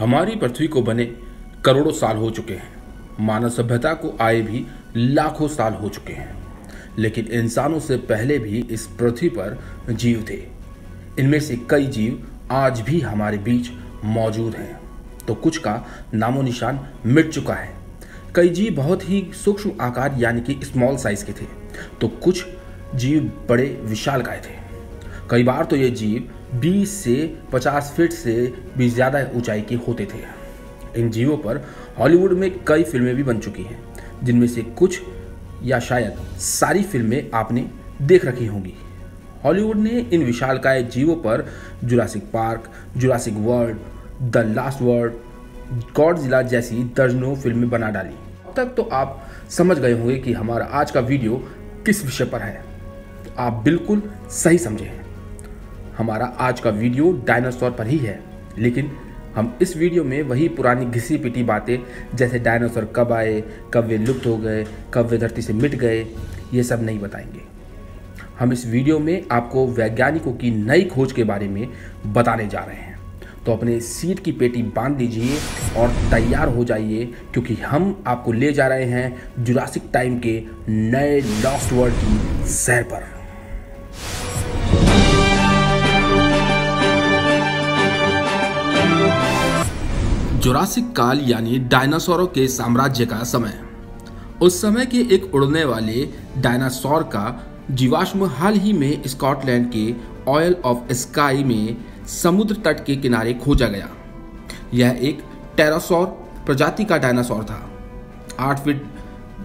हमारी पृथ्वी को बने करोड़ों साल हो चुके हैं। मानव सभ्यता को आए भी लाखों साल हो चुके हैं, लेकिन इंसानों से पहले भी इस पृथ्वी पर जीव थे। इनमें से कई जीव आज भी हमारे बीच मौजूद हैं, तो कुछ का नामो निशान मिट चुका है। कई जीव बहुत ही सूक्ष्म आकार यानी कि स्मॉल साइज के थे, तो कुछ जीव बड़े विशालकाय थे। कई बार तो ये जीव 20 से 50 फीट से भी ज़्यादा ऊंचाई के होते थे। इन जीवों पर हॉलीवुड में कई फिल्में भी बन चुकी हैं, जिनमें से कुछ या शायद सारी फिल्में आपने देख रखी होंगी। हॉलीवुड ने इन विशालकाय जीवों पर Jurassic park, Jurassic world, the last world, Godzilla जैसी दर्जनों फिल्में बना डाली। अब तक तो आप समझ गए होंगे कि हमारा आज का वीडियो किस विषय पर है। तो आप बिल्कुल सही समझे हैं, हमारा आज का वीडियो डायनासोर पर ही है। लेकिन हम इस वीडियो में वही पुरानी घिसी पिटी बातें, जैसे डायनासोर कब आए, कब वे लुप्त हो गए, कब वे धरती से मिट गए, ये सब नहीं बताएंगे। हम इस वीडियो में आपको वैज्ञानिकों की नई खोज के बारे में बताने जा रहे हैं। तो अपने सीट की पेटी बांध लीजिए और तैयार हो जाइए, क्योंकि हम आपको ले जा रहे हैं जुरासिक टाइम के नए लॉस्ट वर्ल्ड की सैर पर। जुरासिक काल यानी डायनासोरों के साम्राज्य का समय। उस समय के एक उड़ने वाले डायनासोर का जीवाश्म हाल ही में स्कॉटलैंड के ऑयल ऑफ स्काई में समुद्र तट के किनारे खोजा गया। यह एक टेरासौर प्रजाति का डायनासोर था। 8 फीट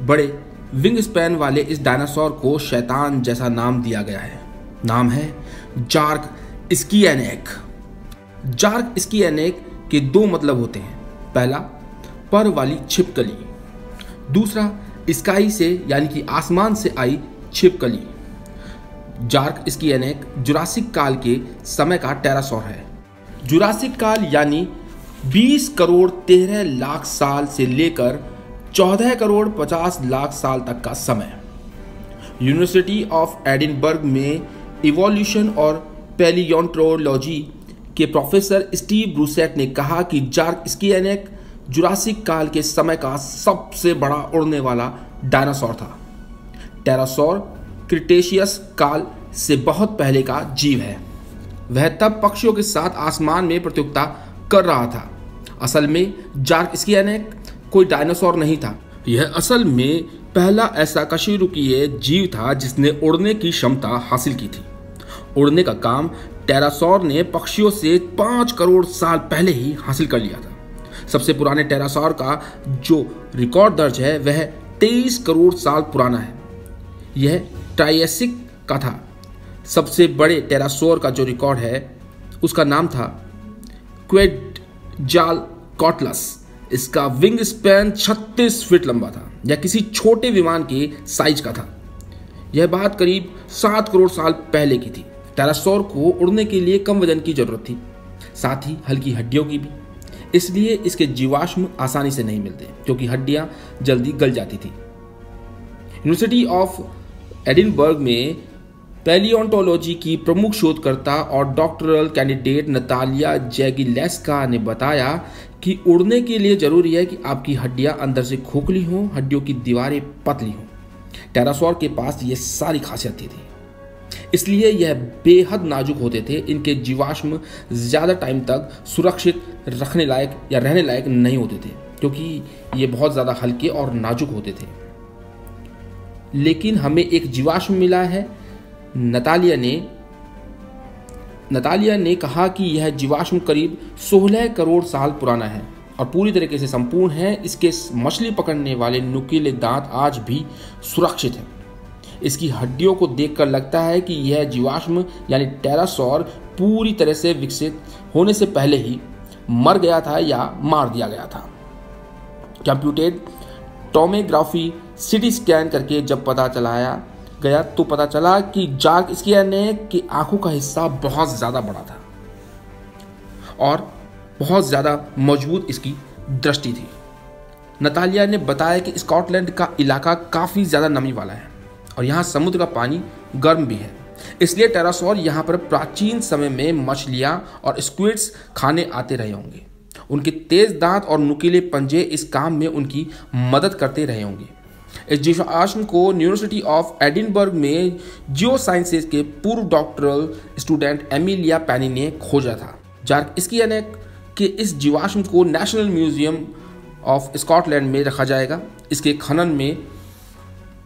बड़े विंग स्पैन वाले इस डायनासोर को शैतान जैसा नाम दिया गया है। नाम है जार्क स्किएनेक। जार्क स्किएनेक के 2 मतलब होते हैं। पहला, पर वाली छिपकली। दूसरा, स्काई से यानी कि आसमान से आई छिपकली। जार्क स्किएनेक जुरासिक काल के समय का टेरासौर है। जुरासिक काल यानी 20 करोड़ 13 लाख साल से लेकर 14 करोड़ 50 लाख साल तक का समय। यूनिवर्सिटी ऑफ एडिनबर्ग में इवोल्यूशन और पैलियोंटोलॉजी के प्रोफेसर स्टीव ब्रूसेट ने कहा कि जार्क स्किएनेक जुरासिक काल के समय का सबसे बड़ा उड़ने वाला डायनासोर था। टेरासौर क्रिटेशियस काल से बहुत पहले का जीव है। वह तब पक्षियों के साथ आसमान में प्रतियोगिता कर रहा था। असल में जार्क स्किएनेक कोई डायनासोर नहीं था। यह असल में पहला ऐसा कशेरुकीय जीव था जिसने उड़ने की क्षमता हासिल की थी। उड़ने का काम टेरासौर ने पक्षियों से 5 करोड़ साल पहले ही हासिल कर लिया था। सबसे पुराने टेरासौर का जो रिकॉर्ड दर्ज है वह 23 करोड़ साल पुराना है। यह ट्रायसिक का था। सबसे बड़े टेरासौर का जो रिकॉर्ड है उसका नाम था क्वेटजालकॉटलस। इसका विंग स्पैन 36 फीट लंबा था, या किसी छोटे विमान के साइज का था। यह बात करीब 7 करोड़ साल पहले की थी। टेरासौर को उड़ने के लिए कम वजन की जरूरत थी, साथ ही हल्की हड्डियों की भी। इसलिए इसके जीवाश्म आसानी से नहीं मिलते, क्योंकि हड्डियां जल्दी गल जाती थी। यूनिवर्सिटी ऑफ एडिनबर्ग में पैलियोंटोलॉजी की प्रमुख शोधकर्ता और डॉक्टरल कैंडिडेट नतालिया जैगिलेस्का ने बताया कि उड़ने के लिए जरूरी है कि आपकी हड्डियां अंदर से खोखली हों, हड्डियों की दीवारें पतली हों। टेरासौर के पास ये सारी खासियतें थी, इसलिए यह बेहद नाजुक होते थे। इनके जीवाश्म ज़्यादा टाइम तक सुरक्षित रखने लायक या रहने लायक नहीं होते थे, क्योंकि ये बहुत ज़्यादा हल्के और नाजुक होते थे। लेकिन हमें एक जीवाश्म मिला है। नतालिया ने कहा कि यह जीवाश्म करीब 16 करोड़ साल पुराना है और पूरी तरीके से संपूर्ण है। इसके मछली पकड़ने वाले नुकीले दांत आज भी सुरक्षित हैं। इसकी हड्डियों को देखकर लगता है कि यह जीवाश्म यानी टेरासौर पूरी तरह से विकसित होने से पहले ही मर गया था या मार दिया गया था। कंप्यूटेड टोमोग्राफी सिटी स्कैन करके जब पता चलाया गया तो पता चला कि जार्क स्किएनेक की आंखों का हिस्सा बहुत ज़्यादा बड़ा था और बहुत ज़्यादा मजबूत इसकी दृष्टि थी। नतालिया ने बताया कि स्कॉटलैंड का इलाका काफ़ी ज़्यादा नमी वाला है और यहाँ समुद्र का पानी गर्म भी है, इसलिए टेरासौर यहाँ पर प्राचीन समय में मछलियाँ और स्क्विड्स खाने आते रहे होंगे उनके तेज दांत और नुकीले पंजे इस काम में उनकी मदद करते रहे होंगे। इस जीवाश्म को यूनिवर्सिटी ऑफ एडिनबर्ग में जियो साइंसेज के पूर्व डॉक्टरल स्टूडेंट एमिलिया पैनी ने खोजा था। इसकी यानी कि इस जीवाश्म को नेशनल म्यूजियम ऑफ स्कॉटलैंड में रखा जाएगा। इसके खनन में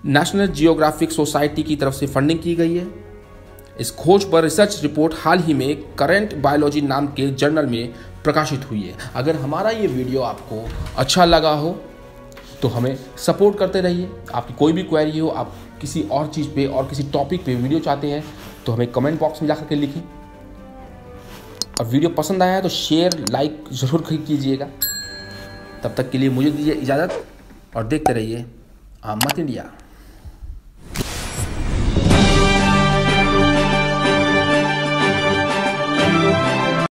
नेशनल जियोग्राफिक सोसाइटी की तरफ से फंडिंग की गई है। इस खोज पर रिसर्च रिपोर्ट हाल ही में करेंट बायोलॉजी नाम के जर्नल में प्रकाशित हुई है। अगर हमारा ये वीडियो आपको अच्छा लगा हो तो हमें सपोर्ट करते रहिए। आपकी कोई भी क्वेरी हो, आप किसी और चीज़ पे और किसी टॉपिक पे वीडियो चाहते हैं तो हमें कमेंट बॉक्स में जाकर के लिखें। और वीडियो पसंद आया है तो शेयर लाइक ज़रूर कीजिएगा। तब तक के लिए मुझे दीजिए इजाज़त और देखते रहिए अहमद इंडिया।